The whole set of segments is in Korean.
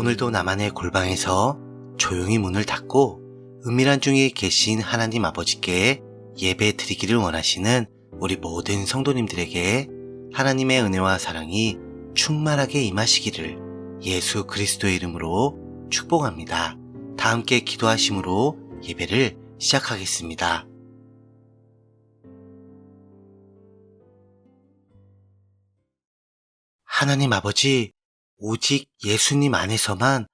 오늘도 나만의 골방에서 조용히 문을 닫고 은밀한 중에 계신 하나님 아버지께 예배 드리기를 원하시는 우리 모든 성도님들에게 하나님의 은혜와 사랑이 충만하게 임하시기를 예수 그리스도의 이름으로 축복합니다. 다 함께 기도하심으로 예배를 시작하겠습니다. 하나님 아버지, 오직 예수님 안에서만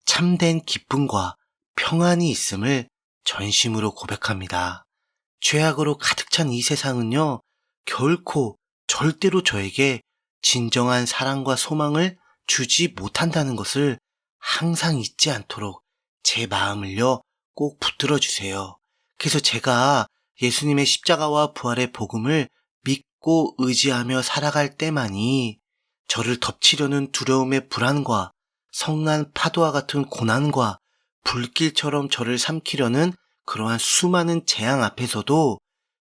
참된 기쁨과 평안이 있음을 전심으로 고백합니다. 죄악으로 가득 찬 이 세상은요, 결코 절대로 저에게 진정한 사랑과 소망을 주지 못한다는 것을 항상 잊지 않도록 제 마음을요, 꼭 붙들어 주세요. 그래서 제가 예수님의 십자가와 부활의 복음을 믿고 의지하며 살아갈 때만이 저를 덮치려는 두려움의 불안과 성난 파도와 같은 고난과 불길처럼 저를 삼키려는 그러한 수많은 재앙 앞에서도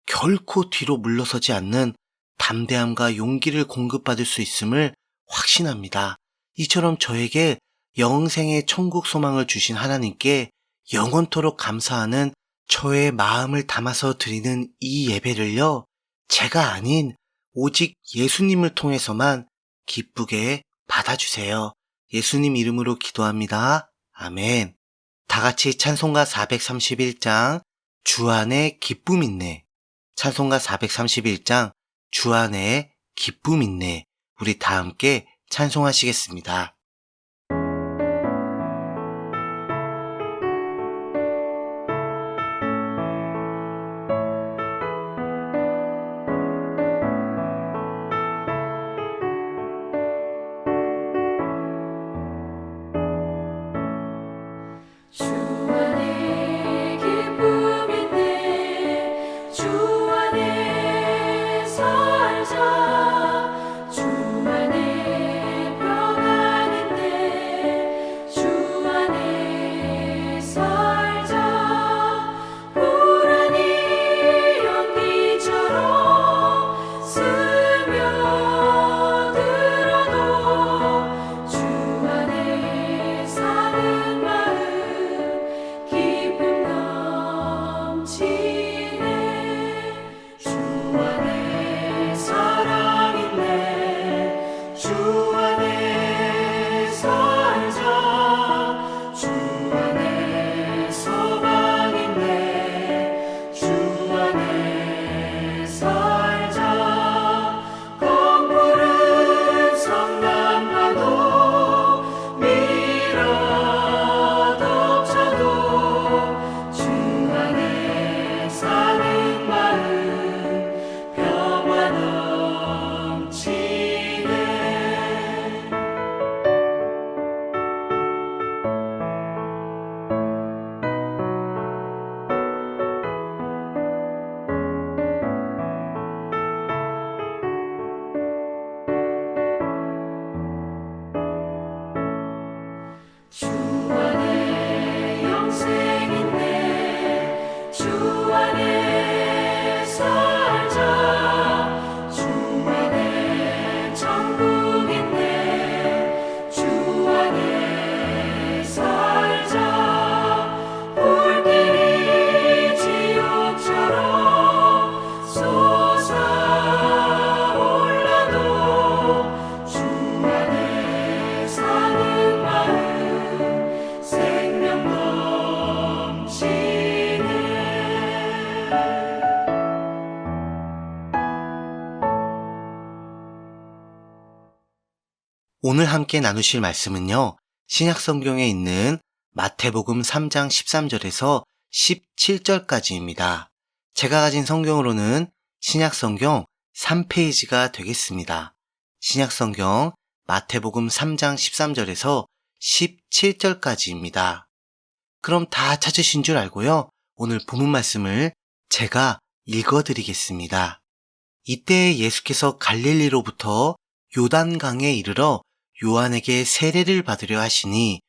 결코 뒤로 물러서지 않는 담대함과 용기를 공급받을 수 있음을 확신합니다. 이처럼 저에게 영생의 천국 소망을 주신 하나님께 영원토록 감사하는 저의 마음을 담아서 드리는 이 예배를요, 제가 아닌 오직 예수님을 통해서만 기쁘게 받아주세요. 예수님 이름으로 기도합니다. 아멘. 다 같이 찬송가 431장 주 안에 기쁨 있네. 찬송가 431장 주 안에 기쁨 있네. 우리 다 함께 찬송하시겠습니다. 오늘 함께 나누실 말씀은요, 신약성경에 있는 마태복음 3장 13절에서 17절까지입니다. 제가 가진 성경으로는 신약성경 3페이지가 되겠습니다. 신약성경 마태복음 3장 13절에서 17절까지입니다. 그럼 다 찾으신 줄 알고요, 오늘 본문 말씀을 제가 읽어드리겠습니다. 이때 예수께서 갈릴리로부터 요단강에 이르러 요한에게 세례를 받으려 하시니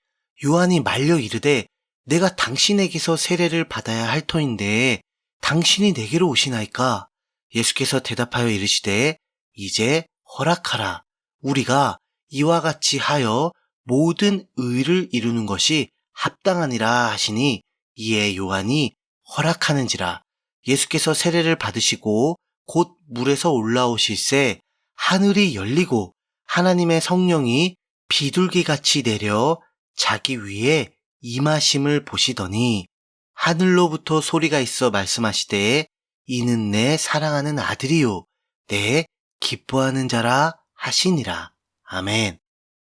요한이 말려 이르되 내가 당신에게서 세례를 받아야 할 터인데 당신이 내게로 오시나이까? 예수께서 대답하여 이르시되 이제 허락하라. 우리가 이와 같이 하여 모든 의를 이루는 것이 합당하니라 하시니 이에 요한이 허락하는지라. 예수께서 세례를 받으시고 곧 물에서 올라오실새 하늘이 열리고 하나님의 성령이 비둘기같이 내려 자기 위에 임하심을 보시더니 하늘로부터 소리가 있어 말씀하시되 이는 내 사랑하는 아들이요 내 기뻐하는 자라 하시니라. 아멘.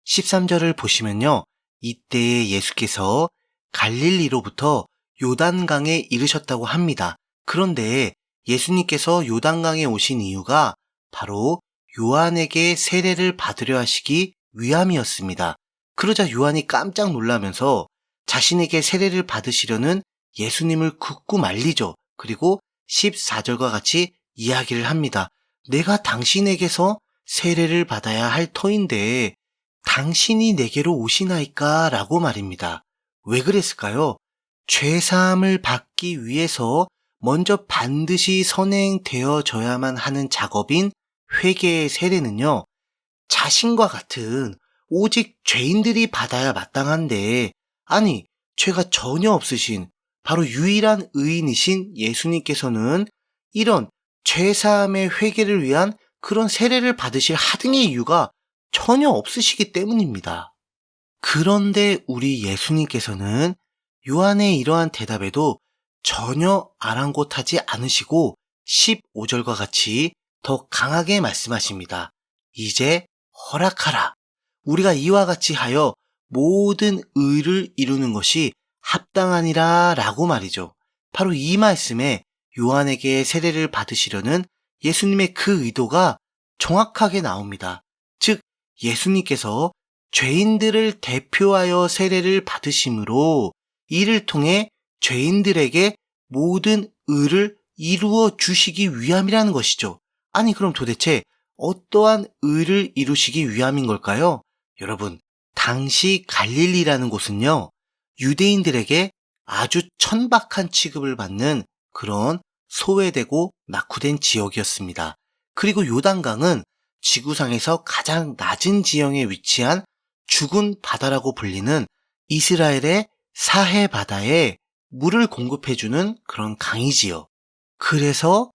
13절을 보시면요. 이때에 예수께서 갈릴리로부터 요단강에 이르셨다고 합니다. 그런데 예수님께서 요단강에 오신 이유가 바로 요한에게 세례를 받으려 하시기 위함이었습니다. 그러자 요한이 깜짝 놀라면서 자신에게 세례를 받으시려는 예수님을 굳고 말리죠. 그리고 14절과 같이 이야기를 합니다. 내가 당신에게서 세례를 받아야 할 터인데 당신이 내게로 오시나이까? 라고 말입니다. 왜 그랬을까요? 죄사함을 받기 위해서 먼저 반드시 선행되어져야만 하는 작업인 회개의 세례는요, 자신과 같은 오직 죄인들이 받아야 마땅한데, 아니, 죄가 전혀 없으신 바로 유일한 의인이신 예수님께서는 이런 죄사함의 회개를 위한 그런 세례를 받으실 하등의 이유가 전혀 없으시기 때문입니다. 그런데 우리 예수님께서는 요한의 이러한 대답에도 전혀 아랑곳하지 않으시고 15절과 같이 더 강하게 말씀하십니다. 이제 허락하라. 우리가 이와 같이 하여 모든 의를 이루는 것이 합당하니라 라고 말이죠. 바로 이 말씀에 요한에게 세례를 받으시려는 예수님의 그 의도가 정확하게 나옵니다. 즉 예수님께서 죄인들을 대표하여 세례를 받으심으로 이를 통해 죄인들에게 모든 의를 이루어 주시기 위함이라는 것이죠. 아니 그럼 도대체 어떠한 의를 이루시기 위함인 걸까요? 여러분, 당시 갈릴리라는 곳은요, 유대인들에게 아주 천박한 취급을 받는 그런 소외되고 낙후된 지역이었습니다. 그리고 요단강은 지구상에서 가장 낮은 지형에 위치한 죽은 바다라고 불리는 이스라엘의 사해 바다에 물을 공급해주는 그런 강이지요. 그래서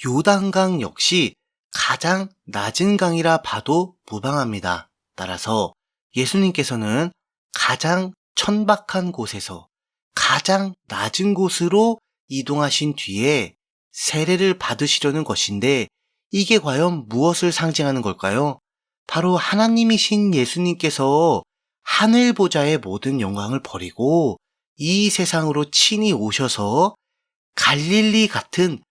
요단강 역시 가장 낮은 강이라 봐도 무방합니다. 따라서 예수님께서는 가장 천박한 곳에서 가장 낮은 곳으로 이동하신 뒤에 세례를 받으시려는 것인데 이게 과연 무엇을 상징하는 걸까요? 바로 하나님이신 예수님께서 하늘 보좌의 모든 영광을 버리고 이 세상으로 친히 오셔서 갈릴리 같은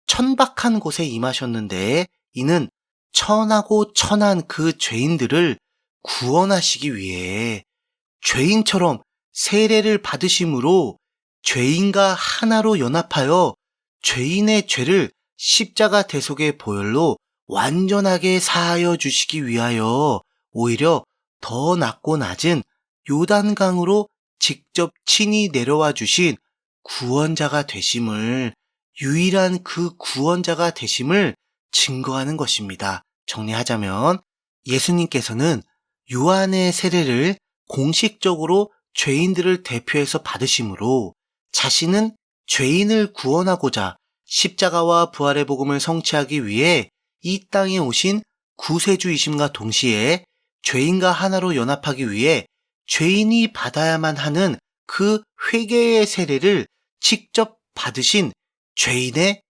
천박한 곳에 임하셨는데 이는 천하고 천한 그 죄인들을 구원하시기 위해 죄인처럼 세례를 받으심으로 죄인과 하나로 연합하여 죄인의 죄를 십자가 대속의 보혈로 완전하게 사하여 주시기 위하여 오히려 더 낮고 낮은 요단강으로 직접 친히 내려와 주신 구원자가 되심을, 유일한 그 구원자가 되심을 증거하는 것입니다. 정리하자면 예수님께서는 요한의 세례를 공식적으로 죄인들을 대표해서 받으심으로 자신은 죄인을 구원하고자 십자가와 부활의 복음을 성취하기 위해 이 땅에 오신 구세주이심과 동시에 죄인과 하나로 연합하기 위해 죄인이 받아야만 하는 그 회개의 세례를 직접 받으신 죄인의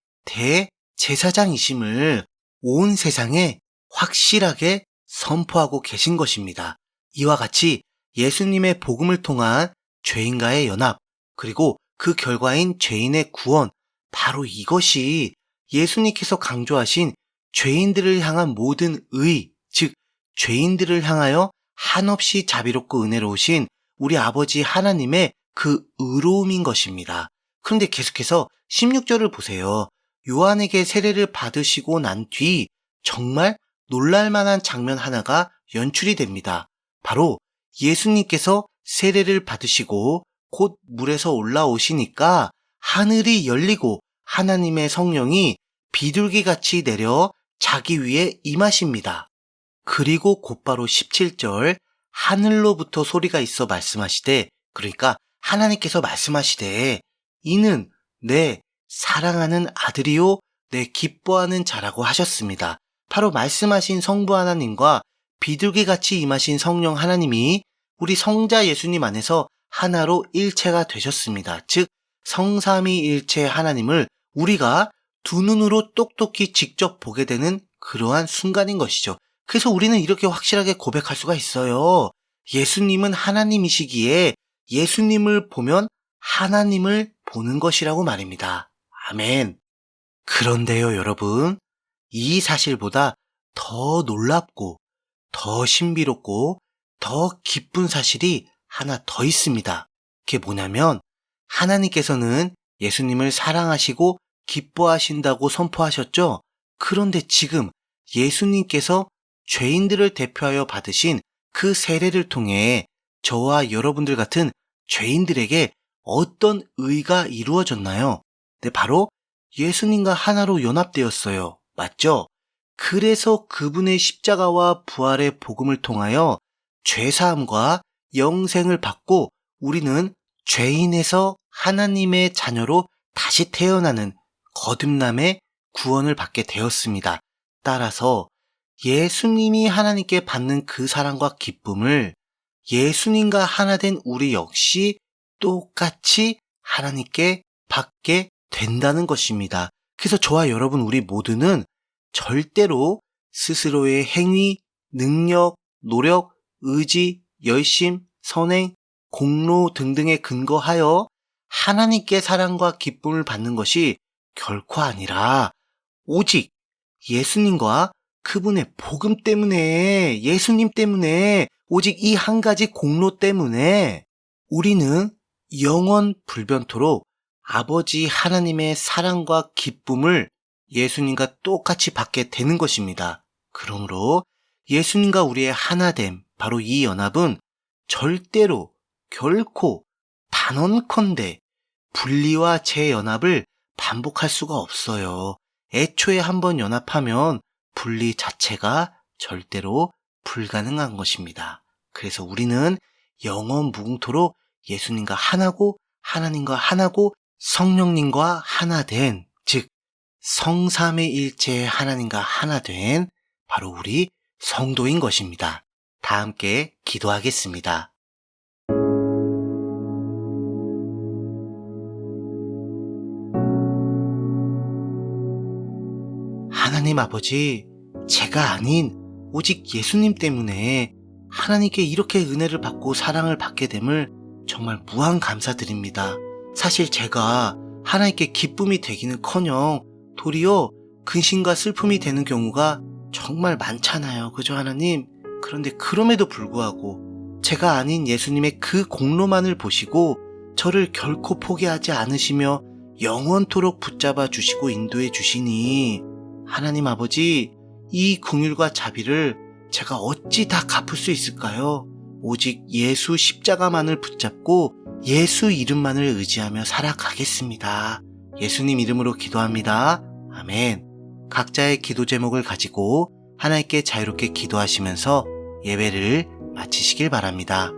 대제사장이심을 온 세상에 확실하게 선포하고 계신 것입니다. 이와 같이 예수님의 복음을 통한 죄인과의 연합, 그리고 그 결과인 죄인의 구원, 바로 이것이 예수님께서 강조하신 죄인들을 향한 모든 의, 즉 죄인들을 향하여 한없이 자비롭고 은혜로우신 우리 아버지 하나님의 그 의로움인 것입니다. 그런데 계속해서 16절을 보세요. 요한에게 세례를 받으시고 난 뒤 정말 놀랄만한 장면 하나가 연출이 됩니다. 바로 예수님께서 세례를 받으시고 곧 물에서 올라오시니까 하늘이 열리고 하나님의 성령이 비둘기같이 내려 자기 위에 임하십니다. 그리고 곧바로 17절 하늘로부터 소리가 있어 말씀하시되, 그러니까 하나님께서 말씀하시되, 이는 내 사랑하는 아들이요 내 기뻐하는 자라고 하셨습니다. 바로 말씀하신 성부 하나님과 비둘기같이 임하신 성령 하나님이 우리 성자 예수님 안에서 하나로 일체가 되셨습니다. 즉 성삼위일체 하나님을 우리가 두 눈으로 똑똑히 직접 보게 되는 그러한 순간인 것이죠. 그래서 우리는 이렇게 확실하게 고백할 수가 있어요. 예수님은 하나님이시기에 예수님을 보면 하나님을 보는 것이라고 말입니다. 아멘. 그런데요, 여러분, 이 사실보다 더 놀랍고 더 신비롭고 더 기쁜 사실이 하나 더 있습니다. 그게 뭐냐면 하나님께서는 예수님을 사랑하시고 기뻐하신다고 선포하셨죠? 그런데 지금 예수님께서 죄인들을 대표하여 받으신 그 세례를 통해 저와 여러분들 같은 죄인들에게 어떤 의가 이루어졌나요? 네, 바로 예수님과 하나로 연합되었어요. 맞죠? 그래서 그분의 십자가와 부활의 복음을 통하여 죄사함과 영생을 받고 우리는 죄인에서 하나님의 자녀로 다시 태어나는 거듭남의 구원을 받게 되었습니다. 따라서 예수님이 하나님께 받는 그 사랑과 기쁨을 예수님과 하나 된 우리 역시 똑같이 하나님께 받게 된다는 것입니다. 그래서 저와 여러분 우리 모두는 절대로 스스로의 행위, 능력, 노력, 의지, 열심, 선행, 공로 등등에 근거하여 하나님께 사랑과 기쁨을 받는 것이 결코 아니라 오직 예수님과 그분의 복음 때문에, 예수님 때문에, 오직 이 한 가지 공로 때문에 우리는 영원 불변토록 아버지 하나님의 사랑과 기쁨을 예수님과 똑같이 받게 되는 것입니다. 그러므로 예수님과 우리의 하나됨, 바로 이 연합은 절대로 결코 단언컨대 분리와 재연합을 반복할 수가 없어요. 애초에 한번 연합하면 분리 자체가 절대로 불가능한 것입니다. 그래서 우리는 영원 무궁토록 예수님과 하나고 하나님과 하나고 성령님과 하나 된, 즉 성삼위일체의 하나님과 하나 된 바로 우리 성도인 것입니다. 다 함께 기도하겠습니다. 하나님 아버지, 제가 아닌 오직 예수님 때문에 하나님께 이렇게 은혜를 받고 사랑을 받게 됨을 정말 무한 감사드립니다. 사실 제가 하나님께 기쁨이 되기는커녕 도리어 근심과 슬픔이 되는 경우가 정말 많잖아요. 그죠, 하나님? 그런데 그럼에도 불구하고 제가 아닌 예수님의 그 공로만을 보시고 저를 결코 포기하지 않으시며 영원토록 붙잡아 주시고 인도해 주시니 하나님 아버지, 이 긍휼과 자비를 제가 어찌 다 갚을 수 있을까요? 오직 예수 십자가만을 붙잡고 예수 이름만을 의지하며 살아가겠습니다. 예수님 이름으로 기도합니다. 아멘. 각자의 기도 제목을 가지고 하나님께 자유롭게 기도하시면서 예배를 마치시길 바랍니다.